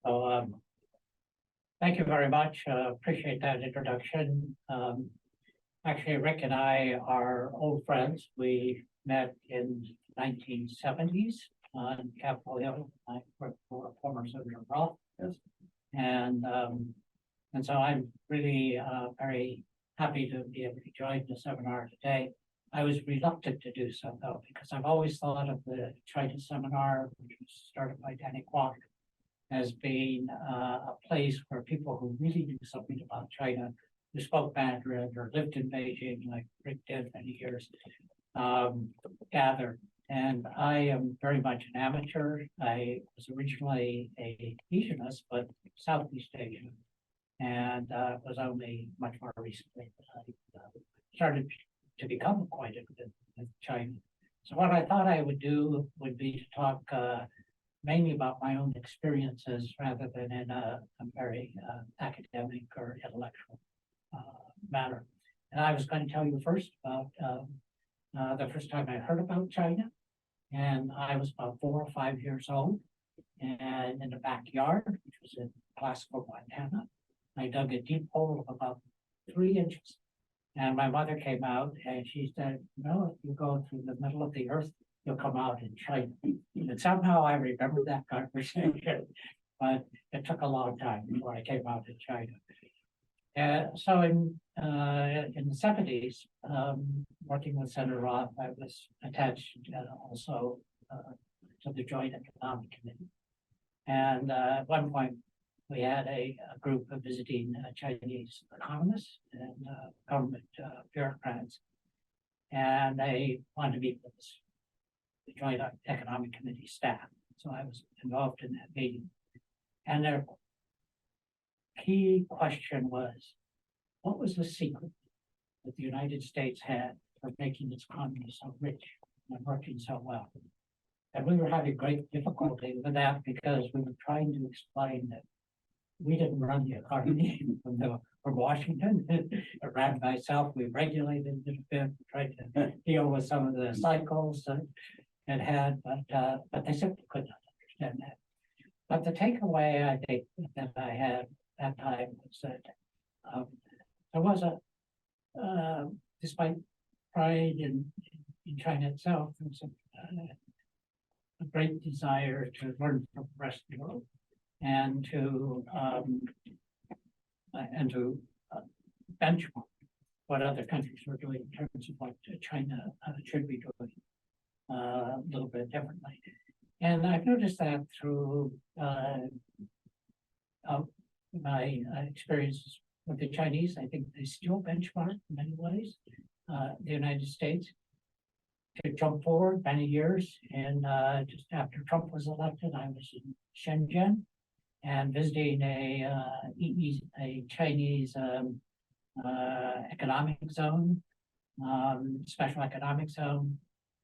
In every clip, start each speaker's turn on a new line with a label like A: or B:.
A: So, thank you very much. Appreciate that introduction. Actually, Rick and I are old friends. We met in 1970s on Capitol Hill. I worked for a former Senator Roth. Yes. And so I'm really very happy to be able to join the seminar today. I was reluctant to do so, though, because I've always thought of the China seminar, which was started by Danny Kwok, as being a place where people who really knew something about China, who spoke Mandarin or lived in Beijing, like Rick did many years, gathered. And I am very much an amateur. I was originally a Asianist, but Southeast Asian, and was only much more recently that I started to become acquainted with China. So what I thought I would do would be to talk mainly about my own experiences rather than in a very academic or intellectual manner. And I was going to tell you first about the first time I heard about China. And I was about 4 or 5 years old. And in the backyard, which was in Glasgow, Montana, I dug a deep hole of about 3 inches. And my mother came out and she said, "No, if you go through the middle of the earth, you'll come out in China." And somehow I remember that conversation, but it took a long time before I came out in China. So in the 70s, working with Senator Roth, I was attached also to the Joint Economic Committee. And at one point, we had a group of visiting Chinese economists and government bureaucrats, and they wanted to meet with us, the Joint Economic Committee staff. So I was involved in that meeting. And their key question was, what was the secret that the United States had for making its economy so rich and working so well? And we were having great difficulty with that because we were trying to explain that we didn't run the economy from Washington. I ran myself. We regulated it a bit, tried to deal with some of the cycles that it had, but they simply could not understand that. But the takeaway I think that I had at that time was that there was despite pride in China itself, there was a great desire to learn from the rest of the world and to benchmark what other countries were doing in terms of what China should be doing a little bit differently. And I've noticed that through my experiences with the Chinese. I think they still benchmark in many ways. The United States, to jump forward many years, and just after Trump was elected, I was in Shenzhen and visiting a Chinese economic zone, special economic zone.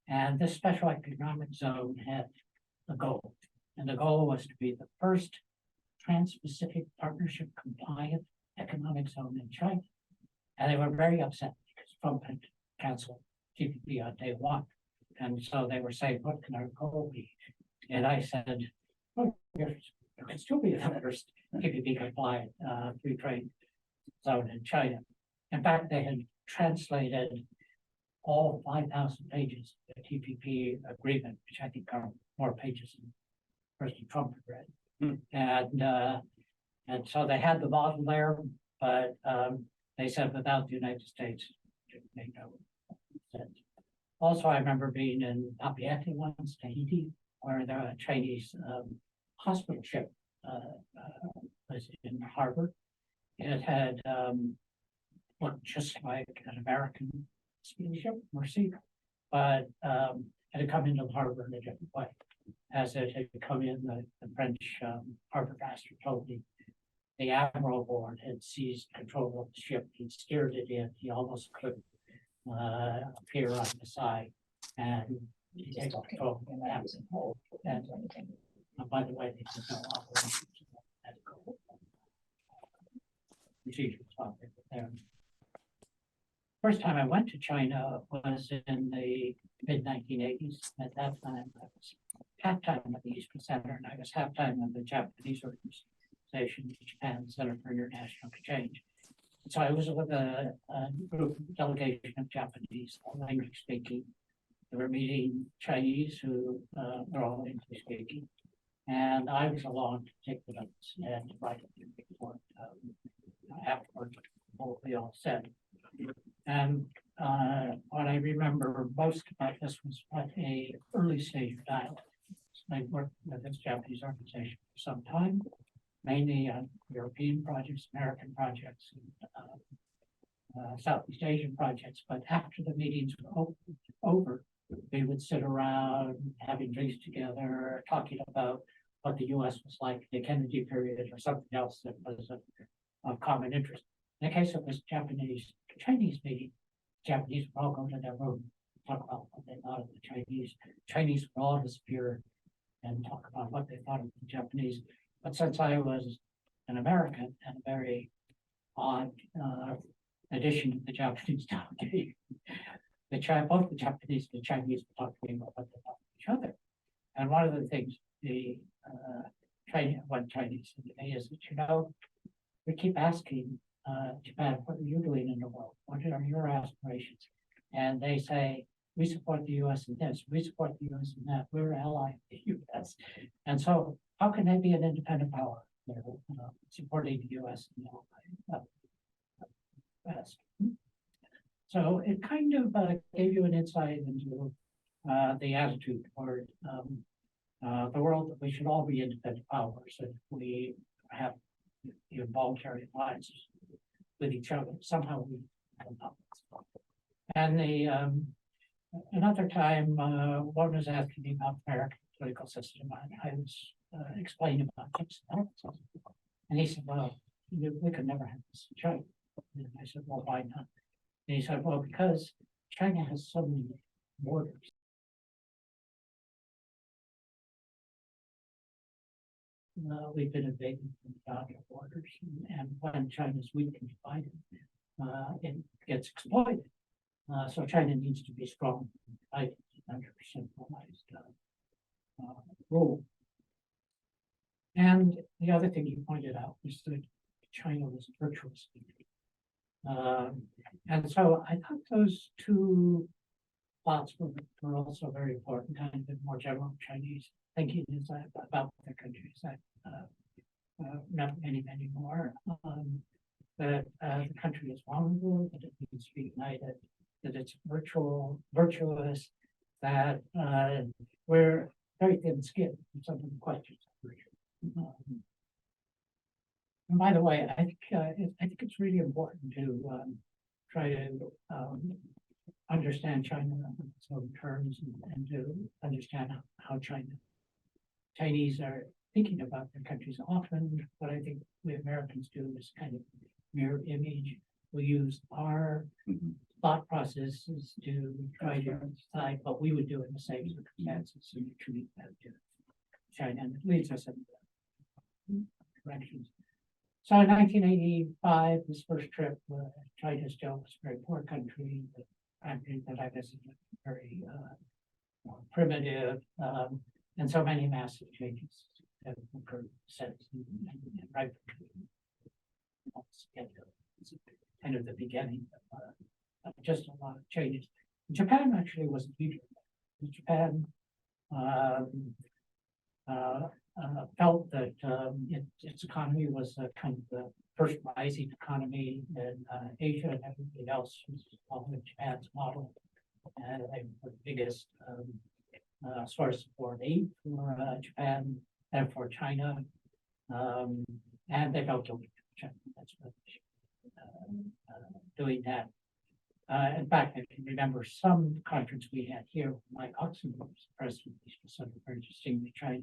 A: And this special economic zone had a goal. And the goal was to be the first Trans-Pacific Partnership compliant economic zone in China. And they were very upset because Trump had canceled TPP on day one. And so they were saying, what can our goal be? And I said, well, there could still be the first TPP compliant free trade zone in China. In fact, they had translated all 5,000 pages of the TPP agreement, which I think are more pages than President Trump had read. And so they had the model there, but they said without the United States, it made no sense. Also, I remember being in Papeete once, Tahiti, where the Chinese hospital ship was in harbor. It had looked just like an American ship, Morrison, but it had come into the harbor in a different way. As it had come in, the French harbor master told me the admiral aboard had seized control of the ship. He'd steered it in. He almost could appear on the side and take control of the captain. And by the way, they did no operations medical procedures while they were there. First time I went to China was in the mid-1980s. At that time, I was halftime at the Eastern Center, and I was halftime of the Japanese organization, the Japan Center for International Exchange. And so I was with a group delegation of Japanese language speaking. They were meeting Chinese who were all English speaking. And I was along to take the notes and write a report afterward, what we all said. And what I remember most about this was at a early stage of dialogue. I worked with this Japanese organization for some time, mainly on European projects, American projects, and Southeast Asian projects. But after the meetings were over, we would sit around having drinks together, talking about what the U.S. was like in the Kennedy period or something else that was of common interest. In the case of this Japanese-Chinese meeting, Japanese would all go to their room, talk about what they thought of the Chinese. Chinese would all disappear and talk about what they thought of the Japanese. But since I was an American and a very odd addition to the Japanese delegation, both the Japanese and the Chinese would talk to me about what they thought of each other. And one of the things the Chinese said to me is that, we keep asking Japan, what are you doing in the world? What are your aspirations? And they say, we support the U.S. in this, we support the U.S. in that, we're an ally of the U.S. And so how can they be an independent power, supporting the U.S. and the West? So it kind of gave you an insight into the attitude toward the world that we should all be independent powers, and we have involuntary alliances with each other. Somehow we come up. And another time, one was asking me about the American political system, and I was explaining about China. And he said, well, we could never have this in China. And I said, well, why not? And he said, well, because China has so many borders. We've been invaded from the borders, and when China's weak and divided, it gets exploited. So China needs to be strong and under centralized rule. And the other thing you pointed out was that China was virtuous. And so I thought those two thoughts were also very important, kind of more general Chinese thinking is about their countries. Not many more. That the country is vulnerable, that it needs to be united, that it's virtuous, that we're very thin-skinned in some of the questions. And by the way, I think it's really important to try to understand China on its own terms and to understand how Chinese are thinking about their countries. Often, what I think we Americans do is kind of mirror image. We use our thought processes to try to decide what we would do in the same circumstances and treat that to China, and it leads us in directions. So in 1985, this first trip, China still was a very poor country. The country that I visited very primitive, and so many massive changes have occurred since. And right, it's kind of the beginning of just a lot of changes. Japan actually wasn't leader. Japan felt that its economy was kind of the first rising economy in Asia, and everything else was following Japan's model. And they were the biggest source of foreign aid for Japan and for China. And they felt guilty for China. That's what doing that. In fact, I can remember some conference we had here, Mike Oxenberg was president, he was a very distinguished China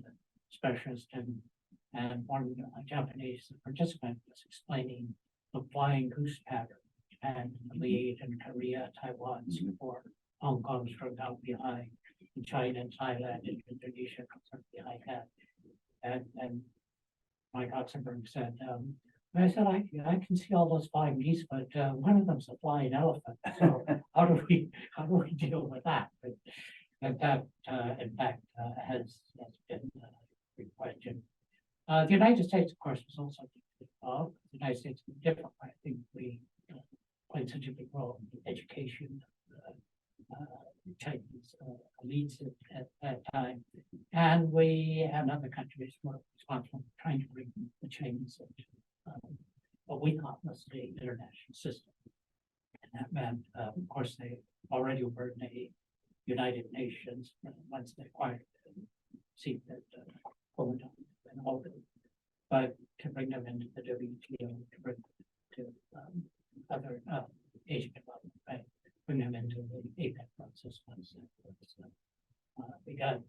A: specialist, and one of the Japanese participant was explaining the flying goose pattern, Japan in the lead, and Korea, Taiwan, Singapore, Hong Kong strung out behind, and China and Thailand and Indonesia comes behind that. And Mike Oxenberg said, I said, I can see all those flying geese, but one of them's a flying elephant. So how do we deal with that? that, in fact, has been questioned. The United States, of course, was also involved. The United States was different. I think we played such a big role in the education of Chinese elites at that time. And we and other countries were responsible for trying to bring the Chinese into what we thought was the international system. And that meant, of course, they already were in the United Nations once they acquired the seat that Poland and all of it. But to bring them into the WTO, to bring them to other Asian development, right? Bring them into the APEC process once it was begun.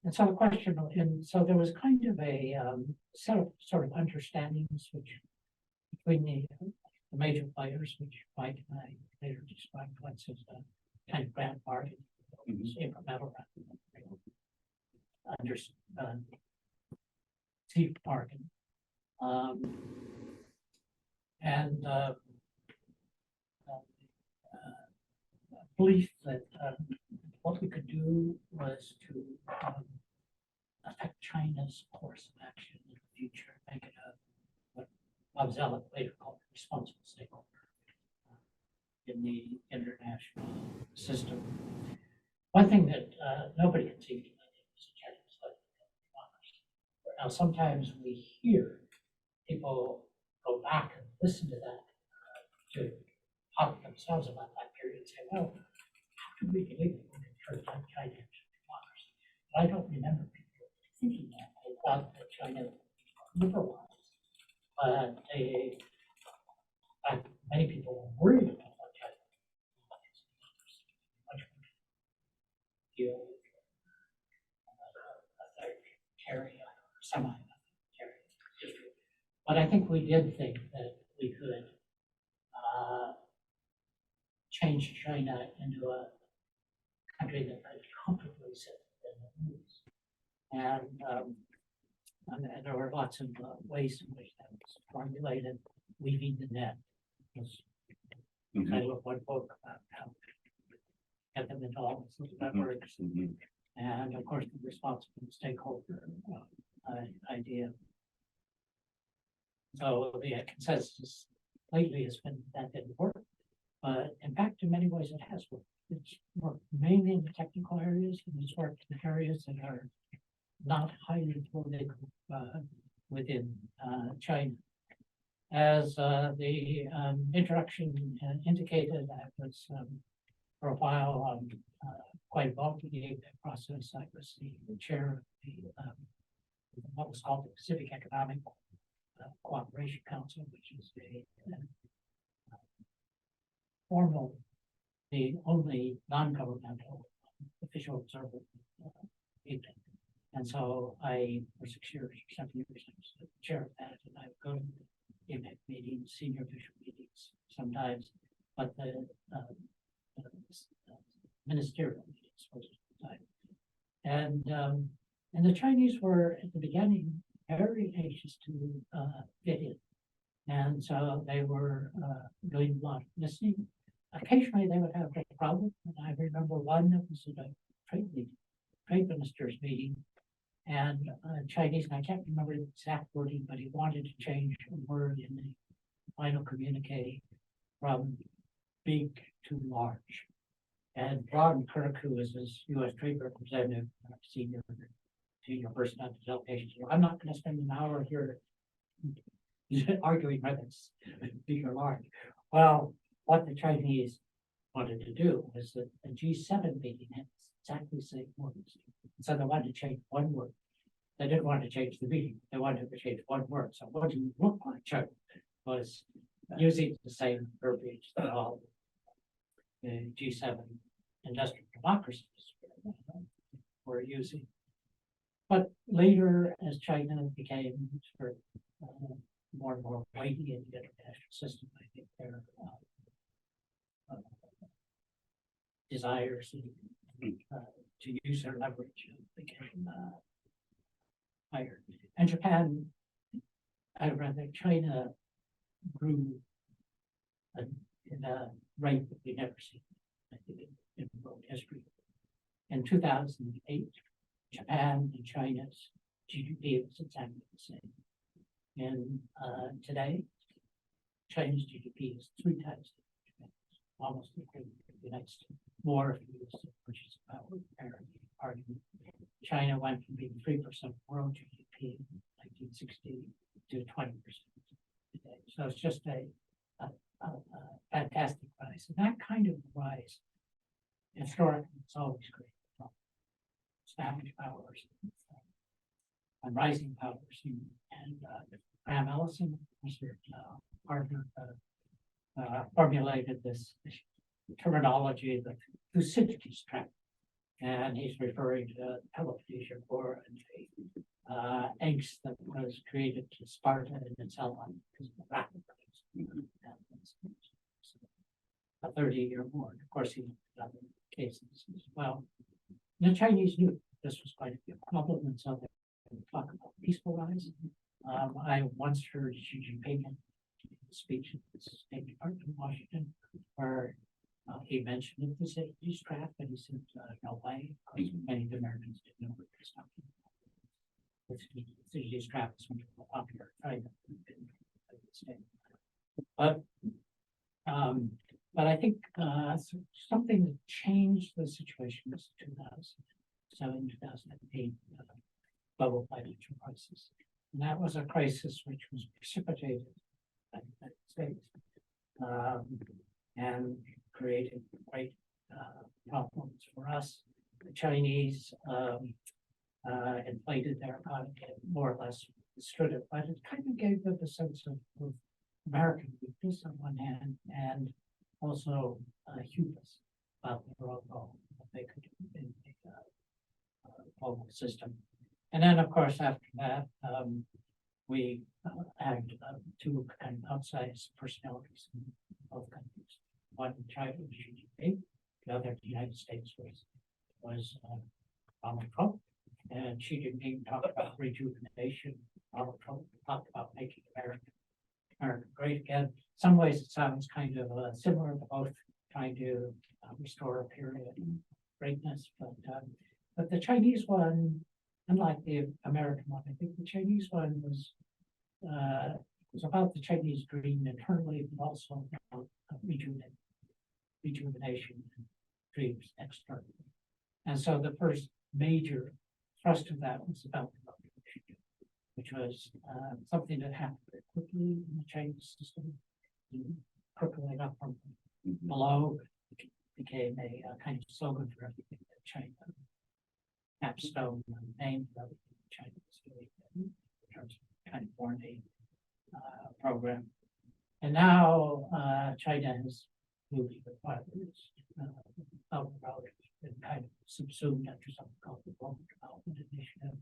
A: And so the question, and so there was kind of a set of sort of understandings which between the major players, which Mike and I later described once as a kind of grand bargain, incremental rather than deep bargain. And belief that what we could do was to affect China's course of action in the future, make it what Bob Zellick later called a responsible stakeholder in the international system. One thing that nobody can seem to is a Chinese democracy. Now, sometimes we hear people go back and listen to that to talk themselves about that period and say, well, how can we believe that we can turn China into democracy? But I don't remember people thinking that. They thought that China was liberalized, but they, in fact, many people were worried about what China was much more deal with authoritarian or semi-authoritarian history. But I think we did think that we could change China into a country that could comfortably sit in the news. And there were lots of ways in which that was formulated. Weaving the net was kind of one book about how to get them into all these little networks. And of course, the responsible stakeholder idea. So the consensus lately has been that didn't work. But in fact, in many ways, it has worked. It's worked mainly in the technical areas, and it's worked in areas that are not highly political within China. As the introduction indicated, I was for a while quite involved in the APEC process. I was the chair of the what was called the Pacific Economic Cooperation Council, which is a formal, the only non-governmental official observer APEC. And so I, for 6 years, 7 years, I was the chair of that, and I would go to the APEC meetings, senior official meetings sometimes, but the ministerial meetings most of the time. And the Chinese were at the beginning very anxious to fit in. And so they were doing a lot of listening. Occasionally they would have a problem. And I remember one that was at a trade ministers meeting, and Chinese, and I can't remember the exact wording, but he wanted to change a word in the final communique from big to large. And Ron Kirk, who was his U.S. Trade Representative, senior person on the delegation, said, I'm not going to spend an hour here arguing whether it's big or large. Well, what the Chinese wanted to do was that the G7 meeting had exactly the same words. So they wanted to change one word. They didn't want to change the meaning. They wanted to change one word. So what didn't look like China was using the same verbiage that all the G7 industrial democracies were using. But later, as China became sort of more and more weighty in the international system, I think their desires to use their leverage became higher. And Japan, rather China, grew in a rate that we've never seen, I think, in world history. in 2008, Japan and China's GDP was exactly the same. And today, China's GDP is 3 times Japan's, almost equal to the United States. More if you use the purchasing power parity argument. China went from being 3% of world GDP in 1960 to 20% today. So it's just a fantastic rise. And that kind of rise, historically, it's always great from established powers and rising powers. And Graham Allison, Mr. Harvard, formulated this terminology, the Thucydides trap. And he's referring to Peloponnesian War and the angst that was created to Sparta and so on because of the rapid rise. A 30-year war. And of course, he looked at other cases as well. And the Chinese knew this was going to be a problem, and so they would talk about peaceful rise. I once heard Xi Jinping a speech at the State Department in Washington, where he mentioned the Thucydides trap, and he said, no way. Of course, many of the Americans didn't know what he was talking about. The Thucydides trap is much more popular in China. But I think something that changed the situation was 2007, 2008 global financial crisis. And that was a crisis which was precipitated by the United States and created great problems for us. The Chinese inflated their economy, more or less stood it, but it kind of gave them a sense of American weakness on one hand, and also hubris about their own role, what they could do in the global system. And then, of course, after that, we had 2 kind of outsized personalities in both countries. One in China was Xi Jinping, the other in the United States was Donald Trump. And Xi Jinping talked about rejuvenation. Donald Trump talked about making America great again. In some ways, it sounds kind of similar to both trying to restore a period of greatness, but the Chinese one, unlike the American one, I think the Chinese one was about the Chinese dream internally, but also about rejuvenation and dreams externally. And so the first major thrust of that was about the revolution, which was something that happened very quickly in the Chinese system, percolate up from below. It became a kind of slogan for everything that China, capstone name for everything that China was doing in terms of kind of foreign aid program. And now China has moved even farther. It's been kind of subsumed under something called the Global Development Initiative.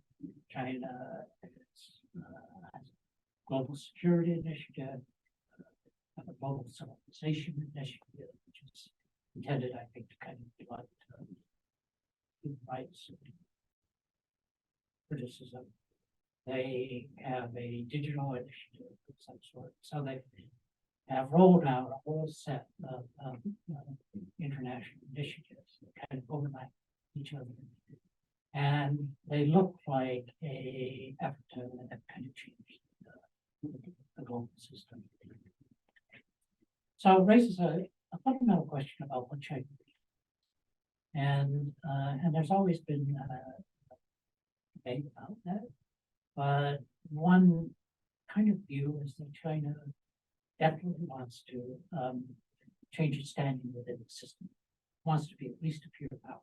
A: China has a global security initiative, a global civilization initiative, which is intended, I think, to kind of blood human rights and criticism. They have a digital initiative of some sort. So they have rolled out a whole set of international initiatives that kind of overlap each other. And they look like a effort to kind of change the global system. So it raises a fundamental question about what China is. And there's always been debate about that. But one kind of view is that China definitely wants to change its standing within the system. Wants to be at least a pure power.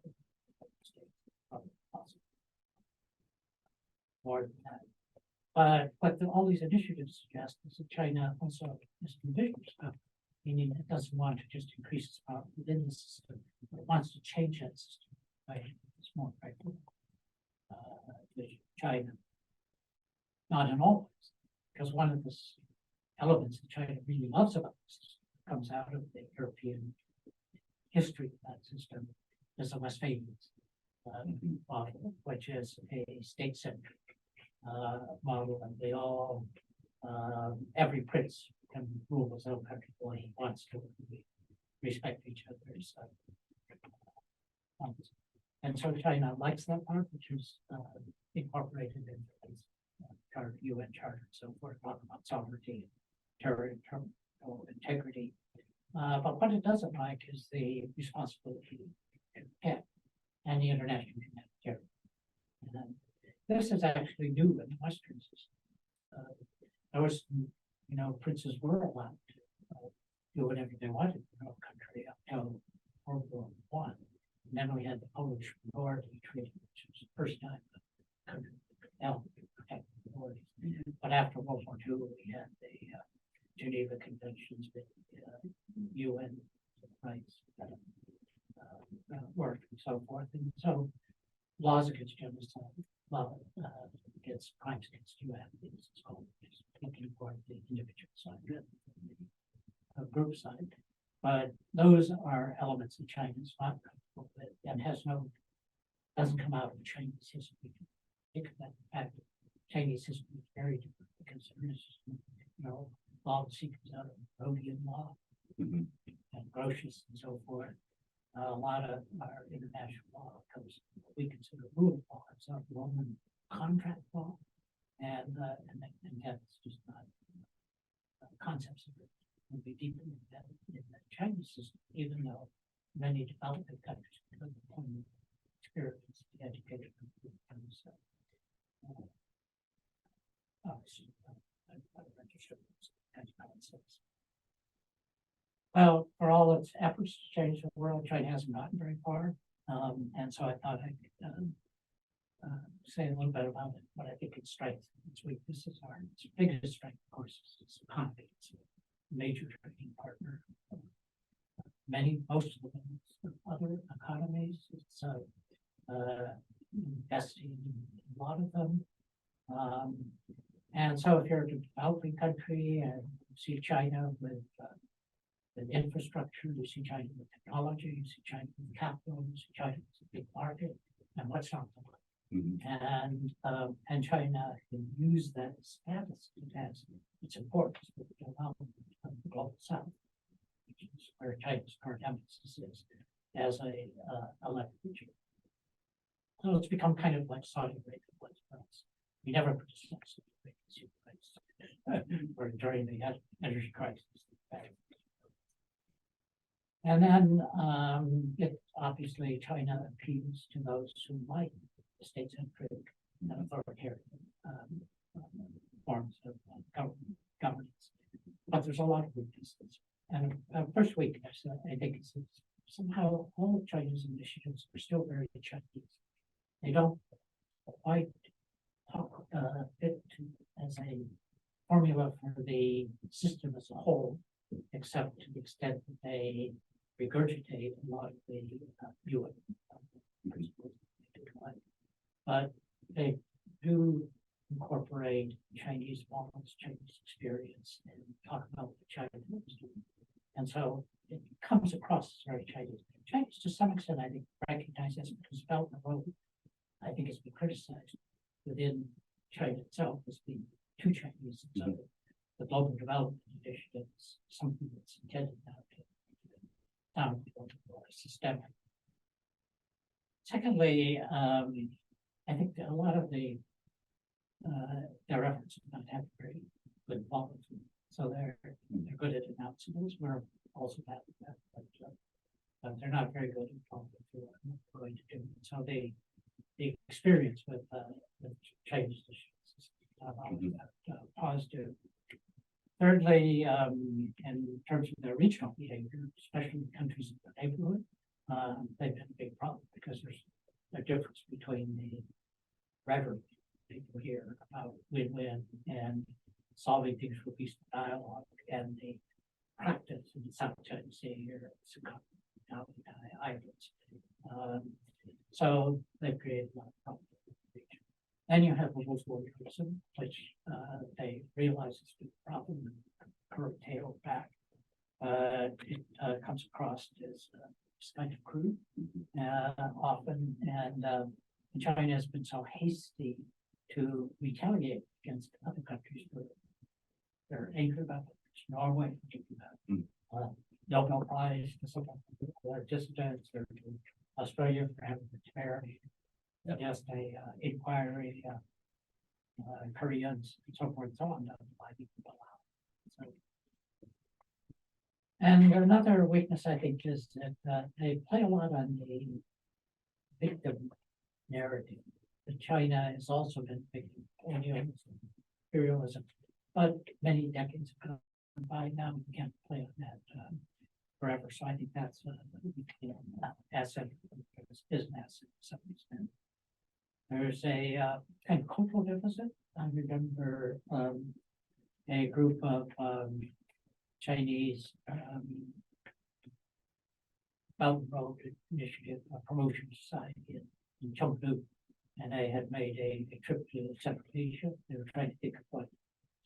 A: Probably possible. More than that. But what all these initiatives suggest is that China also is ambitious, meaning it doesn't want to just increase its power within the system, but it wants to change that system. Right? It's more practical. China. Not in all ways, because one of the elements that China really loves about this comes out of the European history of that system is the Westphalian model, which is a state-centric model, and they all, every prince can rule his own country the way he wants to, respect each other's And so China likes that part, which is incorporated into its charter, UN charter, and so forth, talk about sovereignty, territorial integrity. But what it doesn't like is the responsibility to protect and the international humanitarian. And this is actually new in the Western system. There was, princes were allowed to do whatever they wanted in their own country up till World War I. And then we had the Polish Minority Treaty, which was the first time the country could help protect minorities. But after World War II, we had the Geneva Conventions, the UN rights work, and so forth. And so laws against genocide, law against crimes against humanity, it's called, just looking for the individual side, the group side. But those are elements that China is not comfortable with and doesn't come out of Chinese history. Think of that fact that Chinese history is very different because there is, law that comes out of Rhodian law and Grotius and so forth. A lot of our international law comes from what we consider rule of law. It's not Roman contract law, and that's just not concepts of it. Will be deeply embedded in the Chinese system, even though many developing countries have experience the education of obviously registered those kinds of concepts. Well, for all its efforts to change the world, China hasn't gotten very far. And so I thought I could say a little bit about it, what I think its strengths and its weaknesses are. Its biggest strength, of course, is its economy. It's a major trading partner. Most of the other economies, it's investing in a lot of them. And so if you're a developing country and you see China with infrastructure, you see China with technology, you see China with capital, you see China with a big market, and what's not the one? And China can use that status it has, its importance with the development of the global south, which is where China's current emphasis is, as a leverage. So it's become kind of like Saudi Arabia was for us. We never criticized Saudi Arabia or during the energy crisis. And then obviously China appeals to those who like the state-centric and authoritarian forms of governance. But there's a lot of weaknesses. And first weakness, I think, is somehow all of China's initiatives are still very Chinese. They don't quite fit as a formula for the system as a whole, except to the extent that they regurgitate a lot of the UN principles. But they do incorporate Chinese models, Chinese experience, and talk about what China is doing. And so it comes across as very Chinese. Chinese, to some extent, I think, recognize this because Belt and Road, I think, has been criticized within China itself as being too Chinese. And so the global development initiative is something that's intended now to sound more systemic. Secondly, I think that a lot of their efforts do not have very good policy. So they're good at announcing those. We're also bad at that, but they're not very good at following through on what we're going to do. So the experience with Chinese issues is positive. Thirdly, in terms of their regional behavior, especially in countries in the neighborhood, they've been a big problem because there's a difference between the rhetoric people hear about win-win and solving things for peaceful dialogue and the practice in the South China Sea here at Islands. So they've created a lot of problems in the region. Then you have multilateralism, which they realize is a big problem and curtail back. It comes across as kind of crude often, and China has been so hasty to retaliate against other countries where they're angry about it. Norway, Nobel Prize, dissidents, they're Australia for having the temerity,
B: Yep.
A: just a inquiry, Koreans and so forth, and so on, why people allow. So, and another weakness, I think, is that they play a lot on the victim narrative. That China has also been victim of colonialism, imperialism, but many decades have gone by now. We can't play on that forever. So I think that's asset, is an asset to some extent. There's a kind of cultural deficit. I remember a group of Chinese Belt and Road Initiative Promotion Society in Chengdu, and they had made a trip to Central Asia. They were trying to think of what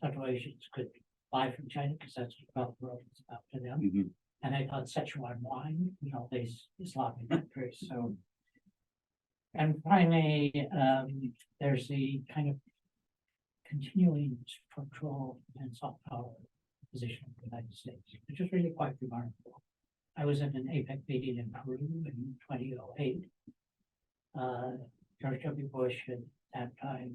A: Central Asians could buy from China, because that's what Belt and Road is about to them.
B: Mhm.
A: And I thought Szechuan wine, these Islamic countries. So, and finally, there's the kind of continuing structural and soft power position of the United States, which is really quite remarkable. I was at an APEC meeting in Peru in 2008. George W. Bush at that time,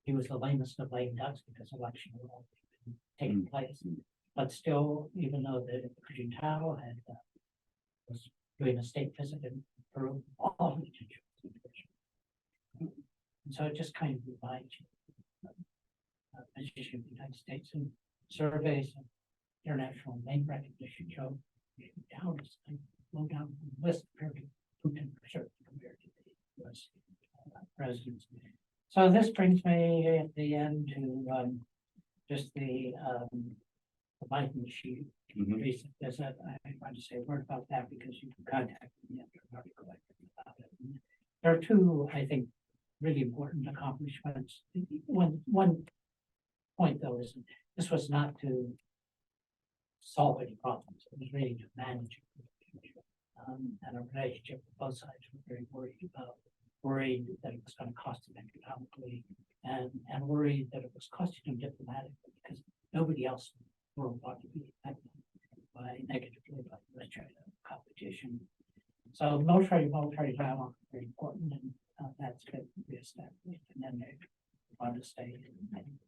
A: he was the lamest of lame ducks because election had already been taking place. But still, even though the Adjunct had was doing a state visit in Peru, all of the teachers. And so it just kind of reminds you of the position of the United States, and surveys of international name recognition show down is low down the list compared to Putin, for certain, compared to the US presidents. So this brings me at the end to just the Biden Xi recent visit. I want to say a word about that because you contacted me after an article I wrote about it. And there are two, I think, really important accomplishments. One point, though, is this was not to solve any problems. It was really to manage it. And a relationship with both sides were very worried that it was going to cost them economically, and worried that it was costing them diplomatically, because nobody else in the world ought to be affected negatively by US-China competition. So military dialogue is very important, and that's been reestablished, and then they want to stay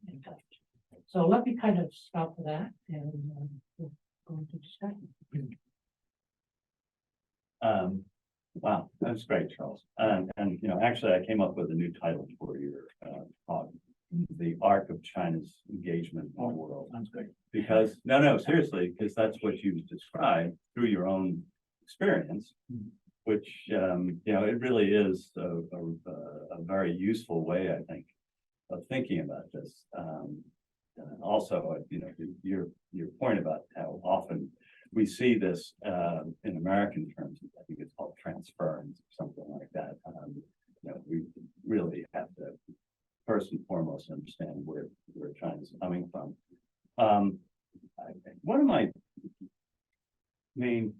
A: in touch. So let me kind of stop for that, and we'll go into discussion.
B: Wow, that's great, Charles. And actually, I came up with a new title for your talk: "The Arc of China's Engagement in the World."
A: Sounds great.
B: Because no, seriously, because that's what you described through your own experience, which it really is a very useful way, I think, of thinking about this. Also, your point about how often we see this in American terms. I think it's called transference or something like that. We really have to first and foremost understand where China's coming from. One of my main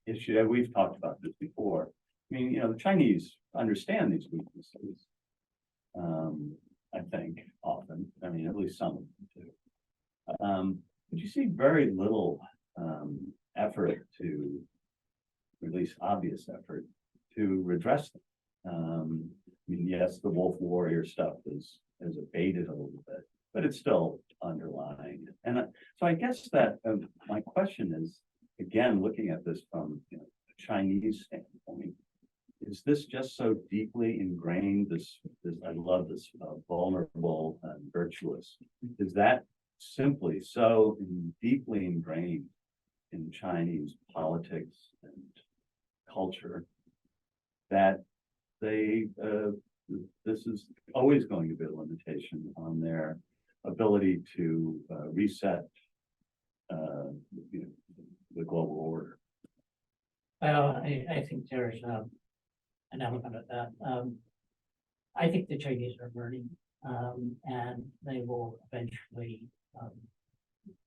B: issues, we've talked about this before. I mean, the Chinese understand these weaknesses. I think often. I mean, at least some of them do. But you see very little effort to, or at least obvious effort to redress them. I mean, yes, the wolf warrior stuff has abated a little bit, but it's still underlying. And so I guess that my question is, again, looking at this from a Chinese standpoint, is this just so deeply ingrained? This I love this vulnerable and virtuous. Is that simply so deeply ingrained in Chinese politics and culture that this is always going to be a limitation on their ability to reset the global order?
A: Well, I think there's an element of that. I think the Chinese are learning, and they will eventually.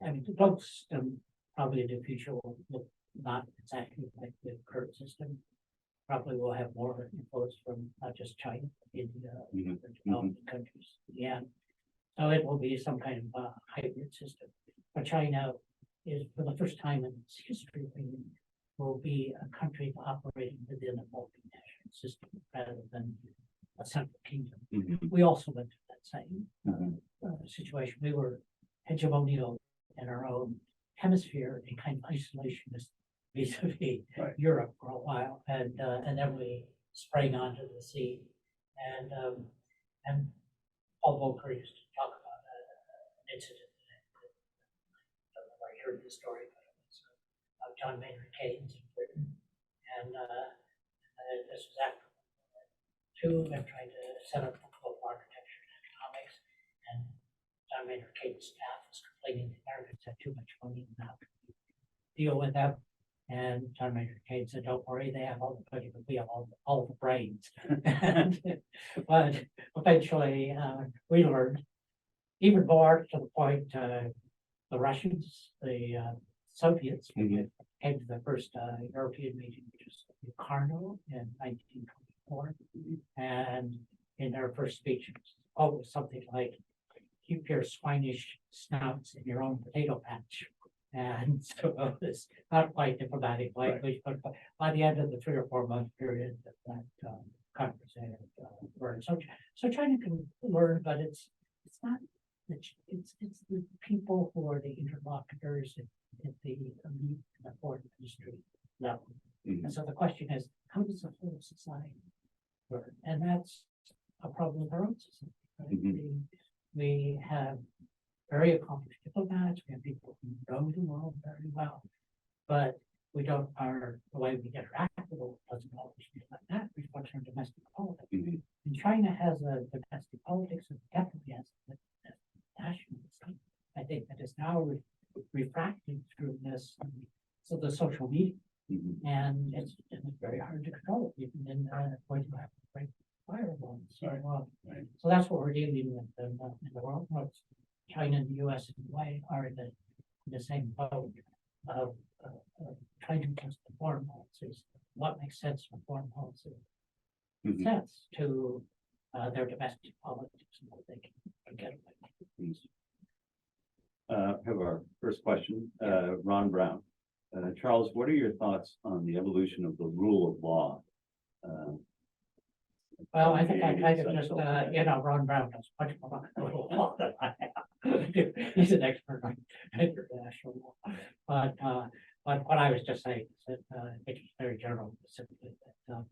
A: I mean, the global system probably in the future will look not exactly like the current system. Probably will have more influence from not just China, but India, other developing countries. Yeah, so it will be some kind of hybrid system. But China is, for the first time in its history, will be a country operating within a multinational system rather than a central kingdom. We also went through that same situation. We were hegemonial in our own hemisphere and kind of isolationist vis-a-vis Europe for a while, and then we sprang onto the scene. And Paul Volcker used to talk about an incident. I don't know where you heard the story, but it was of John Maynard Keynes in Britain, and this was after World War II, and trying to set up global architecture and economics, and John Maynard Keynes' staff was complaining the Americans had too much money and how could we deal with them. And John Maynard Keynes said, "Don't worry, they have all the money, but we have all the brains." But eventually, we learned even more to the point the Russians, the Soviets, came to the first European meeting, which was Locarno in 1924, and in their first speech, it was always something like, "Keep your swinish snouts in your own potato patch." And so it was not quite diplomatic language, but by the end of the 3 or 4 month period that Congress had learned. So China can learn, but it's not it's the people who are the interlocutors at the elite and the foreign ministry level. And so the question is, how does the whole society learn? And that's a problem with our own society. Right? We have very accomplished diplomats, we have people who know the world very well, but we don't, the way we interact with the world doesn't always reflect that, reflects our domestic politics. And China has a domestic politics, and definitely has a nationalism. I think that is now refracting through this, so the social media, and it's very hard to control, even in going to have to break firewalls. So that's what we're dealing with in the world. China and the U.S. in a way are in the same boat of trying to adjust the foreign policies. What makes sense for foreign policy sense to their domestic politics and what they can get away with.
B: Have our first question, Ron Brown. Charles, what are your thoughts on the evolution of the rule of law?
A: Well, I think I kind of just, Ron Brown knows much more about the rule of law than I have. He's an expert on international law. But what I was just saying is that it's very general, simply that,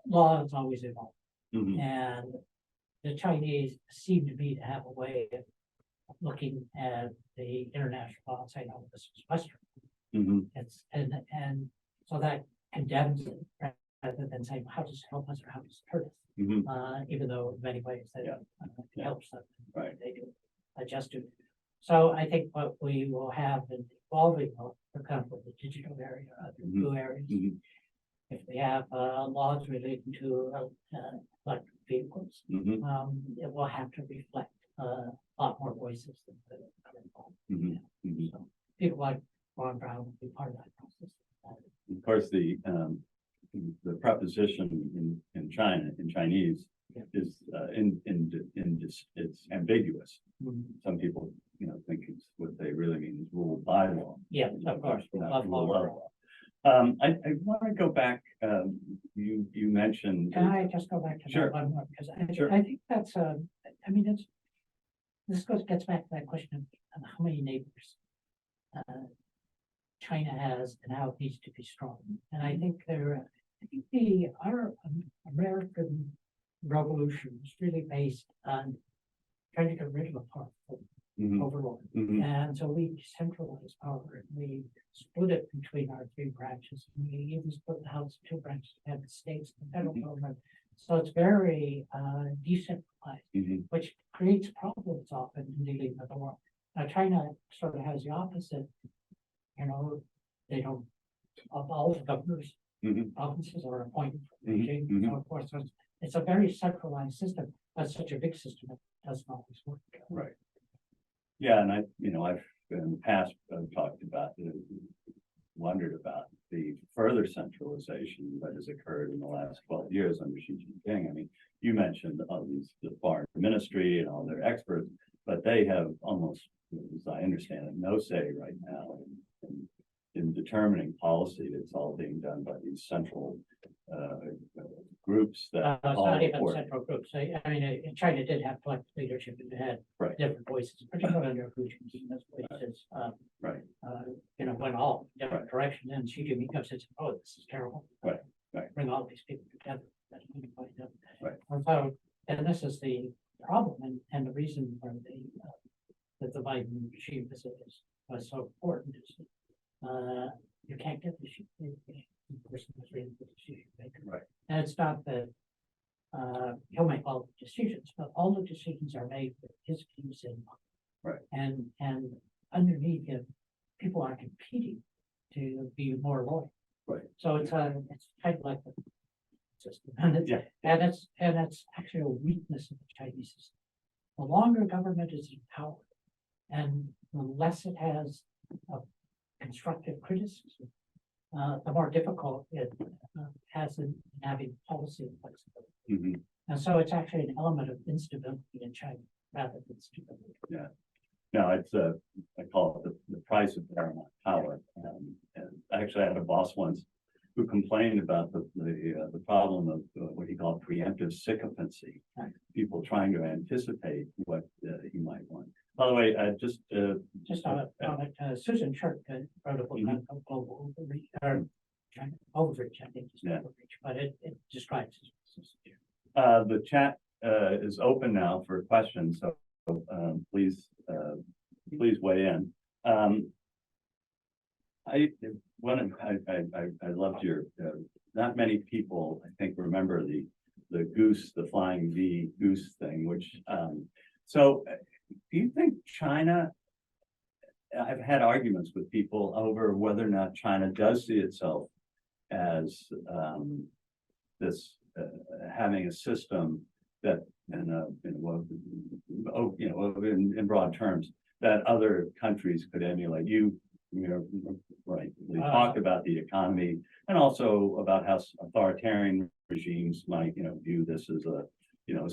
A: law is always evolving. And the Chinese seem to me to have a way of looking at the international law and saying, "Oh, this is Western." It's and so that condemns it rather than saying, "How does it help us or how does it hurt us?" Even though in many ways that it helps them, they do adjust to. So I think what we will have in the evolving law, for example, the digital area, other blue areas, if we have laws relating to electric vehicles, it will have to reflect a lot more voices than the current law. So people like Ron Brown will be part of that process.
B: Of course, the preposition in China, in Chinese, is it's ambiguous. Some people, think it's what they really mean is rule by law.
A: Yeah, of course.
B: Not rule of law. I want to go back. You mentioned.
A: Can I just go back to that one more? Because I think that's this gets back to that question of how many neighbors China has and how it needs to be strong. And I think our American revolution is really based on trying to get rid of a powerful overlord. And so we centralize power and we split it between our 3 branches. And we even split the House in 2 branches, and the states and the federal government. So it's very decentralized, which creates problems often in dealing with the world. Now China sort of has the opposite. They don't, all the governors, offices are appointed from Beijing. So of course, it's a very centralized system, but such a big system, it doesn't always work.
B: Right. Yeah, and I've in the past talked about, wondered about the further centralization that has occurred in the last 12 years under Xi Jinping. I mean, you mentioned the foreign ministry and all their experts, but they have almost, as I understand it, no say right now in in determining policy, it's all being done by these central groups that
A: It's
B: all
A: not even
B: report.
A: central groups. I mean, China did have collective leadership and it had
B: Right.
A: different voices, particularly under Xi Jinping. Those voices,
B: Right.
A: went all different directions. And Xi Jinping comes and says, "Oh, this is terrible."
B: Right, right.
A: Bring all these people together. That's when you find out.
B: Right.
A: And so, and this is the problem and the reason for that the Biden Xi visit was so important is, you can't get the person who's really the decision maker.
B: Right.
A: And it's not that, he'll make all the decisions, but all the decisions are made with his views in mind.
B: Right.
A: And underneath him, people are competing to be more loyal.
B: Right.
A: So it's kind of like the system, and it's,
B: Yeah.
A: and it's actually a weakness of the Chinese system. The longer government is in power, and the less it has of constructive criticism, the more difficult it has in having policy flexibility.
B: Mhm.
A: And so it's actually an element of instability in China rather than stability.
B: Yeah. No, it's I call it the price of paramount power. And actually, I had a boss once who complained about the problem of what he called preemptive sycophancy.
A: Right.
B: People trying to anticipate what he might want. By the way, just
A: Just on it, Susan Shirk wrote a book on global overreach, or China overreach, I think, is
B: Yeah.
A: overreach, but it describes it.
B: the chat is open now for questions, so please weigh in. I loved your not many people, I think, remember the goose, the flying V goose thing, which so do you think China, I've had arguments with people over whether or not China does see itself as this having a system that in broad terms that other countries could emulate. Right, we talked about the economy and also about how authoritarian regimes might view this as a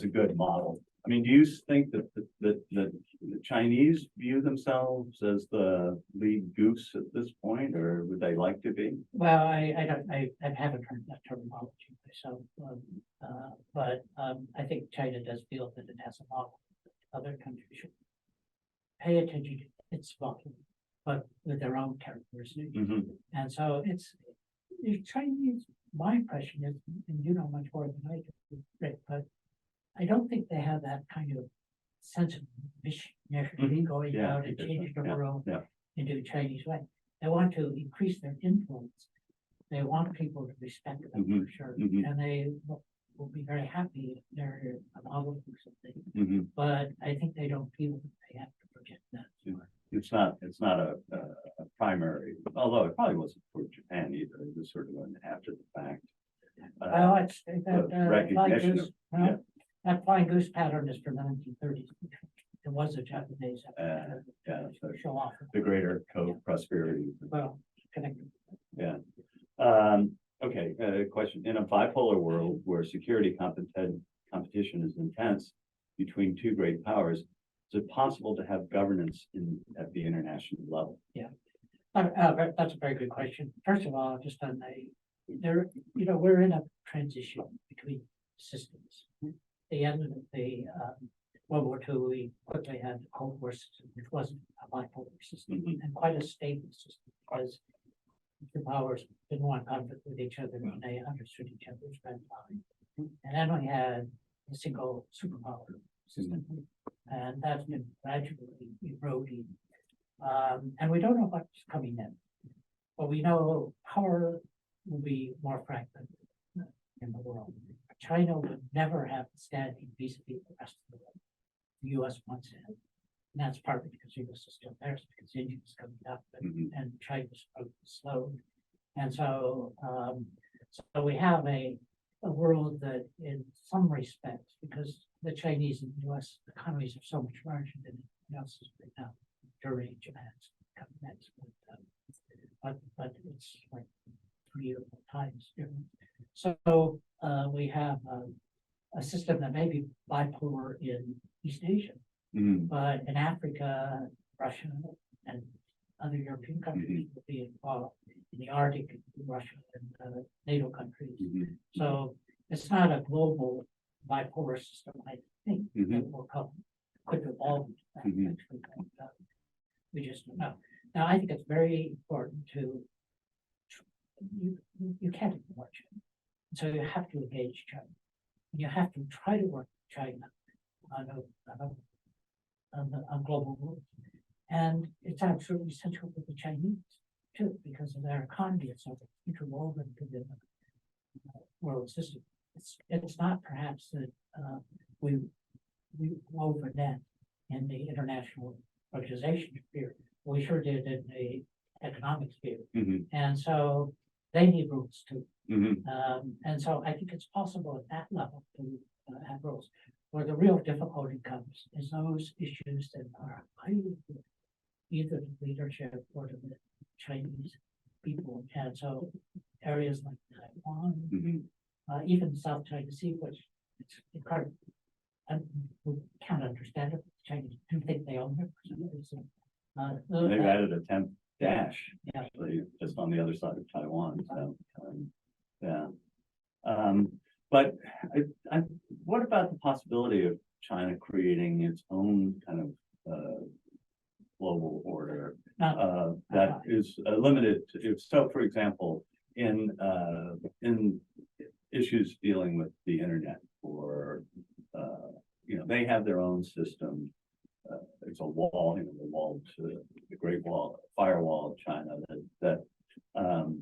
B: good model. I mean, do you think that the Chinese view themselves as the lead goose at this point, or would they like to be?
A: Well, I haven't heard that terminology myself, but I think China does feel that it has a model. Other countries should pay attention to its model, but with their own characteristics.
B: Mm-hmm.
A: And so it's Chinese. My impression is, and you know much more than I do, Rick, but I don't think they have that kind of sense of mission going out and changing the world into a Chinese way. They want to increase their influence. They want people to respect them for sure, and they will be very happy if they're a model or something. But I think they don't feel that they have to project that.
B: It's not a primary, although it probably wasn't for Japan either. It was sort of an after the fact.
A: Well, it's that
B: recognition of,
A: that flying goose pattern is from the 1930s. It was a Japanese
B: so
A: show off.
B: the greater prosperity.
A: Well, connected.
B: Yeah. Okay, question. In a bipolar world where security competition is intense between two great powers, is it possible to have governance at the international level?
A: Yeah, that's a very good question. First of all, just on we're in a transition between systems. The end of the World War II, we quickly had the Cold War system, which wasn't a bipolar system and quite a stable system because the powers didn't want conflict with each other and they understood each other's red line. And then we had a single superpower system, and that's been gradually eroding. And we don't know what's coming in, but we know power will be more fragmented in the world. China would never have standing vis-a-vis the rest of the world. The US wants it. And that's partly because the US is still there, it's because India is coming up and China's slowed. And so, so we have a world that in some respects, because the Chinese and US economies are so much larger than anything else right now, Germany, Japan's coming next, but it's like 3 or 4 times different. So we have a system that may be bipolar in East Asia, but in Africa, Russia, and other European countries will be involved in the Arctic, Russia, and NATO countries. So it's not a global bipolar system, I think, that will come, could evolve into that. Actually, but, we just don't know. Now, I think it's very important to, you can't ignore China. So you have to engage China. You have to try to work with China on global rules. And it's absolutely essential for the Chinese too, because of their economy. It's so interwoven to the world system. It's not perhaps that we wove a net in the international organization sphere. We sure did in the economic sphere. And so they need rules too. And so I think it's possible at that level to have rules. Where the real difficulty comes is those issues that are highly either the leadership or to the Chinese people. And so areas like Taiwan, even South China Sea, which it's incredible. And we can't understand it. The Chinese do think they own it for some reason.
B: They've added a 10th dash,
A: Yeah.
B: actually, just on the other side of Taiwan. So, yeah. But what about the possibility of China creating its own kind of global order that is limited to, if so, for example, in issues dealing with the internet, or they have their own system. It's a wall, the wall to the Great Wall, firewall of China that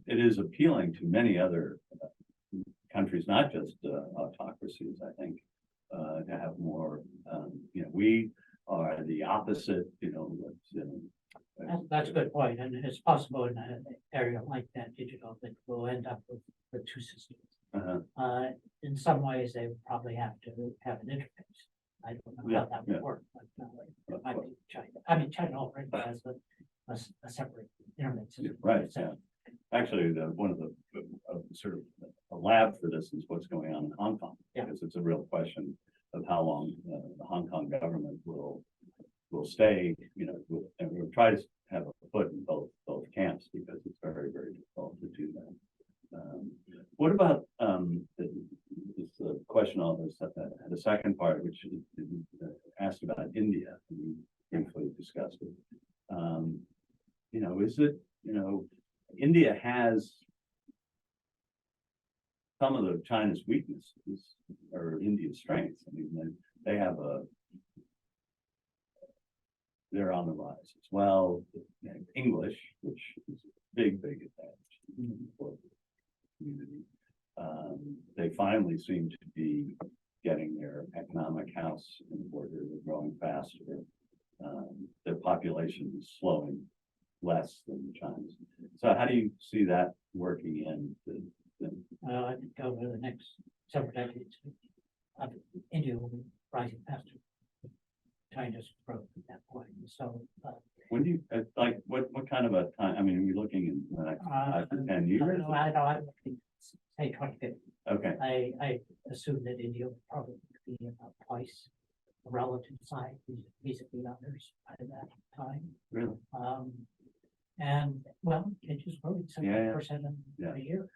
B: it is appealing to many other countries, not just autocracies, I think, to have more, we are the opposite,
A: That's a good point, and it's possible in an area like that, digital, that we'll end up with two systems. In some ways, they would probably have to have an interface. I don't know how that would work, but it might be China. I mean, China already has a separate internet system.
B: Right. Yeah. Actually, one of the sort of a lab for this is what's going on in Hong Kong, because it's a real question of how long the Hong Kong government will stay, and we'll try to have a foot in both camps, because it's very, very difficult to do that. What about this question on this the second part, which is asked about India, and we briefly discussed it. Is it, India has some of the China's weaknesses or India's strengths. I mean, they have they're on the rise as well. English, which is a big advantage for the community. They finally seem to be getting their economic house in order. They're growing faster. Their population is slowing less than China's. So how do you see that working in
A: I think over the next several decades, India will be rising faster. China's growth at that point. So
B: when do you what kind of a time? I mean, are you looking in the next 5 to 10 years?
A: I think say 2050.
B: Okay.
A: I assume that India will probably be about twice the relative size vis-a-vis others by that time.
B: Really?
A: And well, it just growing 7% a year.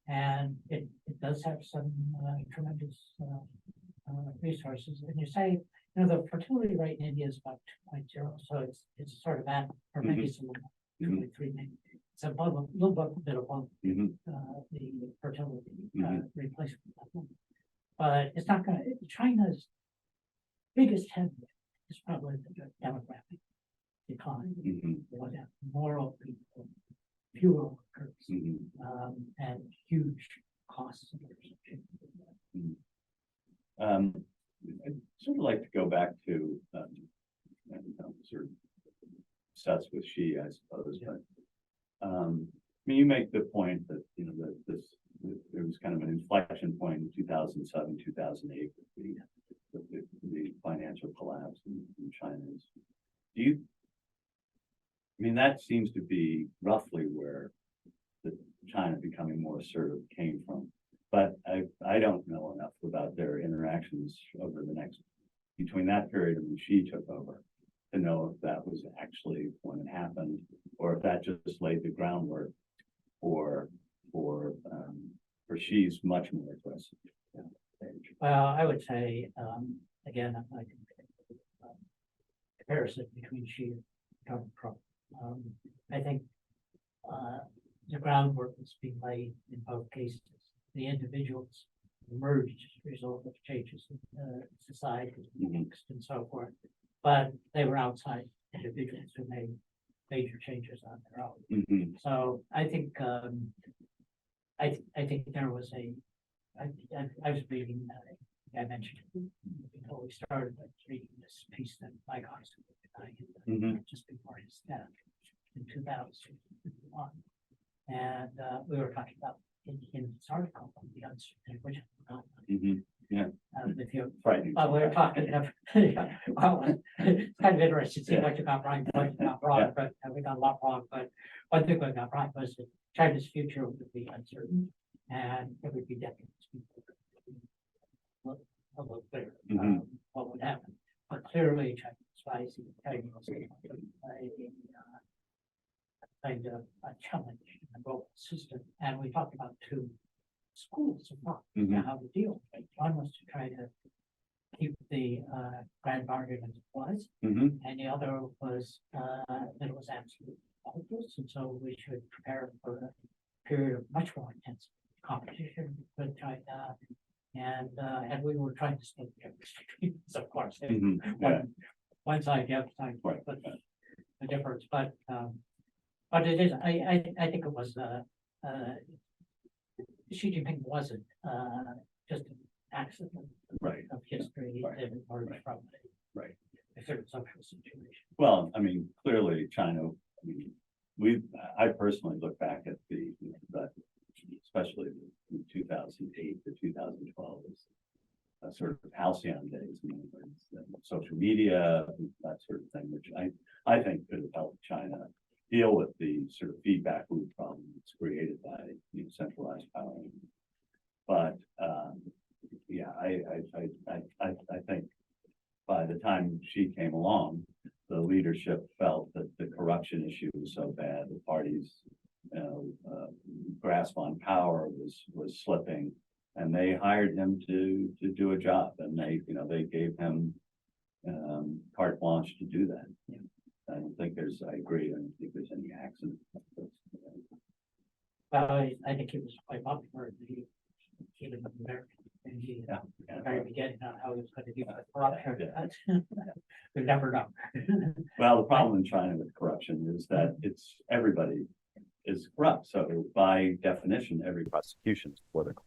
A: And it does have some tremendous resources. And you say, the fertility rate in India is about 2.0, so it's sort of at, or maybe it's a little 2.3, maybe it's above a little bit above the fertility replacement level. But it's not going to. China's biggest headwind is probably the demographic decline. We'll have more old people, fewer workers, and huge costs.
B: I'd sort of like to go back to sort of obsessed with Xi, I suppose. But you make the point that there was kind of an inflection point in 2007, 2008 with the financial collapse in China. That seems to be roughly where the China becoming more assertive came from. But I don't know enough about their interactions over the next, between that period and when Xi took over. to know if that was actually when it happened, or if that just laid the groundwork for Xi's much more aggressive.
A: Well, I would say, again, I think comparison between Xi and Donald Trump. I think the groundwork was being laid in both cases. The individuals emerged as a result of changes in society and so forth, but they were outside individuals who made major changes on their own. So I think I think there was I was reading. I mentioned before we started. I was reading this piece that Mike Austin just before his death in 2001, and we were talking about in this article the uncertainty, which if you,
B: Frightening.
A: we were talking of, well, it's kind of interesting to see what you got right, what you got wrong, but we got a lot wrong. But one thing we got right was that China's future would be uncertain, and it would be decades before a little clear what would happen. But clearly, China's rising kind of a challenge in the global system, and we talked about two schools of thought, how to deal with it. One was to try to keep the grand bargain as it was, and the other was that it was absolutely hopeless, and so we should prepare for a period of much more intense competition with China, and we were trying to split the difference between us, of course. One side, the other side, but the difference, but it is. I think it was. Xi Jinping wasn't just an accident of history that emerged from a certain social situation.
B: Well, I mean, clearly China, I personally look back at that, especially in 2008 to 2012 as sort of halcyon days, social media, that sort of thing, which I think could have helped China deal with the sort of feedback loop problem that's created by centralized power. But I think by the time she came along, the leadership felt that the corruption issue was so bad, the party's grasp on power was slipping, and they hired him to do a job, and they gave him carte blanche to do that. I don't think I agree. I don't think there's any accident.
A: Well, I think he was quite popular. He lived in America, and he at the very beginning on how he was going to deal with corruption. We never know.
B: Well, the problem in China with corruption is that everybody is corrupt. So by definition, every prosecution is political,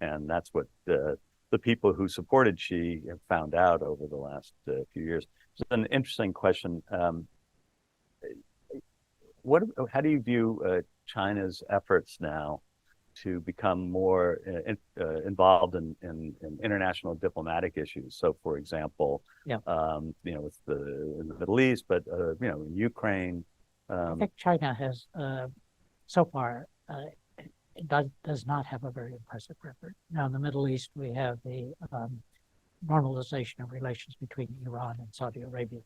B: and that's what the people who supported Xi have found out over the last few years. It's an interesting question. How do you view China's efforts now to become more involved in international diplomatic issues? So, for example, with in the Middle East, but in Ukraine.
A: I think China has so far does not have a very impressive record. Now, in the Middle East, we have the normalization of relations between Iran and Saudi Arabia.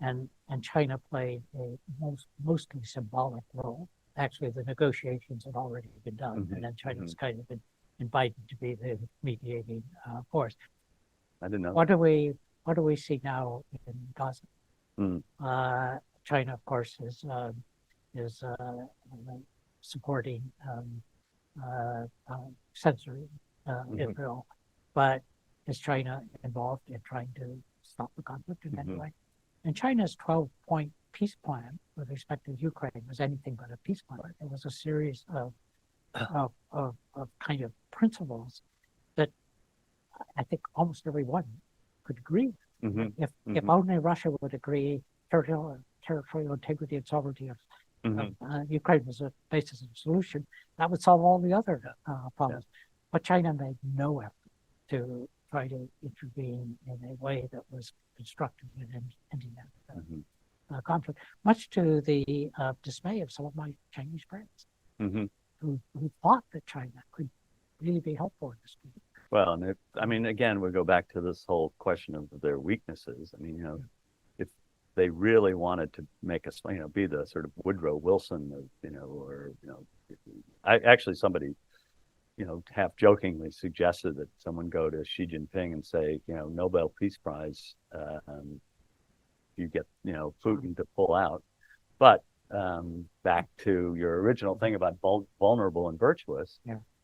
A: And China played a mostly symbolic role. Actually, the negotiations had already been done, and then China's kind of been invited to be the mediating force.
B: I didn't know.
A: What do we see now in Gaza? China, of course, is supporting censoring Israel, but is China involved in trying to stop the conflict in any way? And China's 12-point peace plan with respect to Ukraine was anything but a peace plan. It was a series of kind of principles that I think almost everyone could agree with. If only Russia would agree territorial integrity and sovereignty of Ukraine was a basis of solution, that would solve all the other problems. But China made no effort to try to intervene in a way that was constructive in ending that conflict, much to the dismay of some of my Chinese friends who thought that China could really be helpful in this.
B: Well, and again, we go back to this whole question of their weaknesses. they really wanted to make us, be the sort of Woodrow Wilson of, or, I actually somebody, half jokingly suggested that someone go to Xi Jinping and say, Nobel Peace Prize, you get, Putin to pull out. But back to your original thing about vulnerable and virtuous,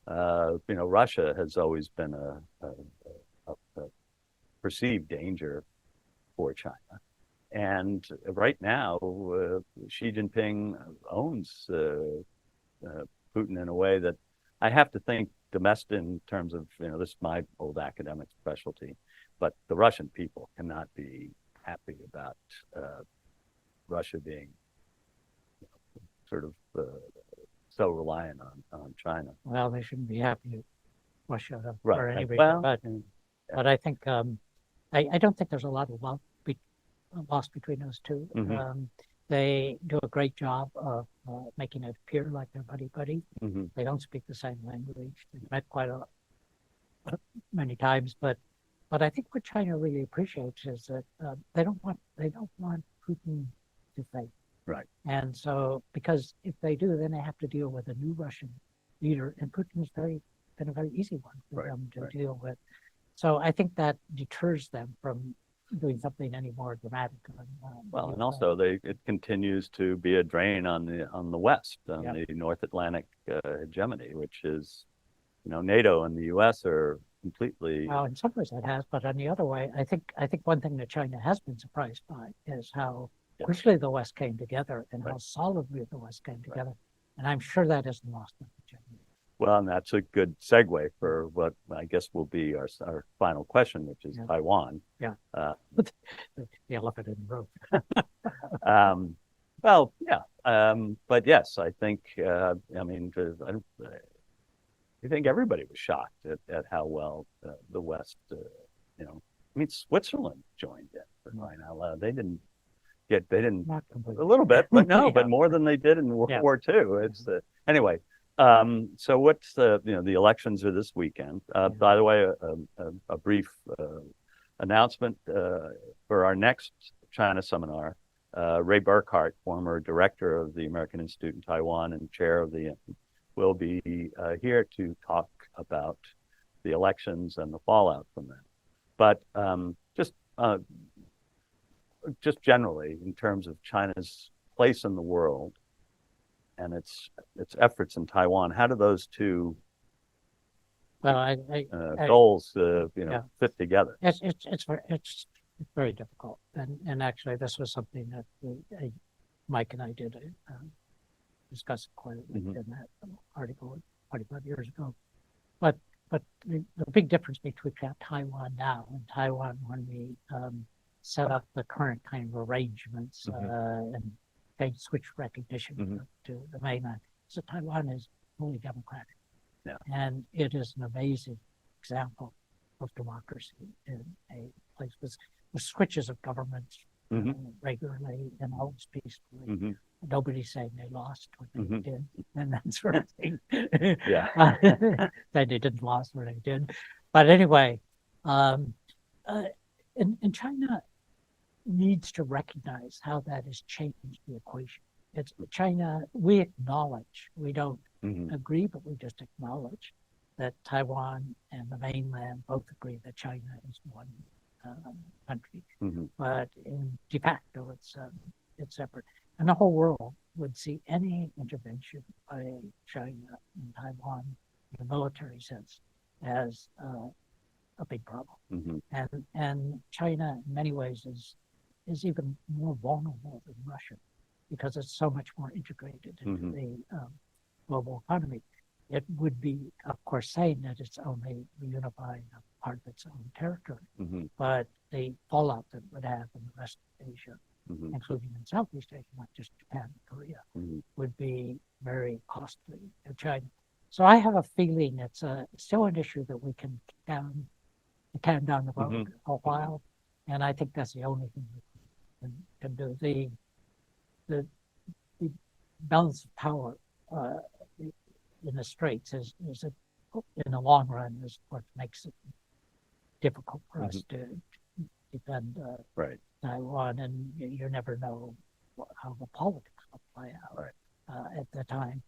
B: Russia has always been a perceived danger for China. And right now, Xi Jinping owns Putin in a way that I have to think domestic in terms of, this is my old academic specialty, but the Russian people cannot be happy about Russia being sort of so reliant on China.
A: Well, they shouldn't be happy with Russia for
B: Right.
A: any reason,
B: Well,
A: but I think I don't think there's a lot of love lost between those two. They do a great job of making it appear like they're buddy-buddy. They don't speak the same language. They've met quite many times, but I think what China really appreciates is that they don't want Putin to fade.
B: Right.
A: And so, because if they do, then they have to deal with a new Russian leader, and Putin's been a very easy one for them to deal with. So I think that deters them from doing something any more dramatic.
B: Well, and also it continues to be a drain on the West, on the North Atlantic hegemony, which is, NATO and the U.S. are completely.
A: Well, in some ways that has, but on the other way, I think one thing that China has been surprised by is how quickly the West came together and how solidly the West came together, and I'm sure that isn't lost on the Chinese.
B: Well, and that's a good segue for what I guess will be our final question, which is Taiwan.
A: Yeah. The elephant in the room.
B: Well, yeah. But yes, I think, I think everybody was shocked at how well the West, Switzerland joined in for crying out loud. They didn't
A: Not completely.
B: a little bit, but no, but more than they did in World War II. It's anyway. So what's the elections are this weekend. By the way, a brief announcement for our next China seminar. Ray Burkhart, former director of the American Institute in Taiwan and chair of the, will be here to talk about the elections and the fallout from them. But just generally, in terms of China's place in the world and its efforts in Taiwan, how do those two goals fit togeted?
A: It's very difficult, and actually this was something that Mike and I did discuss quite a bit in that article 25 years ago. But the big difference between Taiwan now and Taiwan when we set up the current kind of arrangements and switch recognition to the mainland. So Taiwan is fully democratic. Yeah. And it is an amazing example of democracy in a place with switches of governments regularly and always peacefully. Nobody's saying they lost when they did, and that sort of thing. That they didn't lose when they did. But anyway, and China needs to recognize how that has changed the equation. It's China, we acknowledge, we don't agree, but we just acknowledge that Taiwan and the mainland both agree that China is one country. But in de facto, it's separate. And the whole world would see any intervention by China in Taiwan in a military sense as a big problem. And China, in many ways, is even more vulnerable than Russia because it's so much more integrated into the global economy. It would be, of course, saying that it's only reunifying a part of its own territory, but the fallout that it would have in the rest of Asia, including in Southeast Asia, not just Japan and Korea, would be very costly to China. So I have a feeling it's still an issue that we can can down the road a while, and I think that's the only thing we can do. The balance of power in the Straits is in the long run is what makes it difficult for us to defend Taiwan, and you never know how the politics will play out at the time.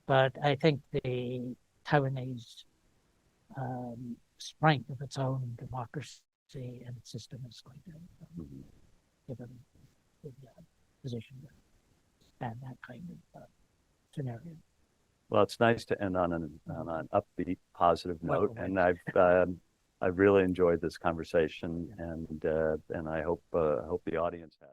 A: But I think the Taiwanese strength of its own democracy and its system is going to give them the position to stand that kind of scenario.
B: Well, it's nice to end on an upbeat, positive note,
A: Well,
B: and I've really enjoyed this conversation, and I hope the audience has.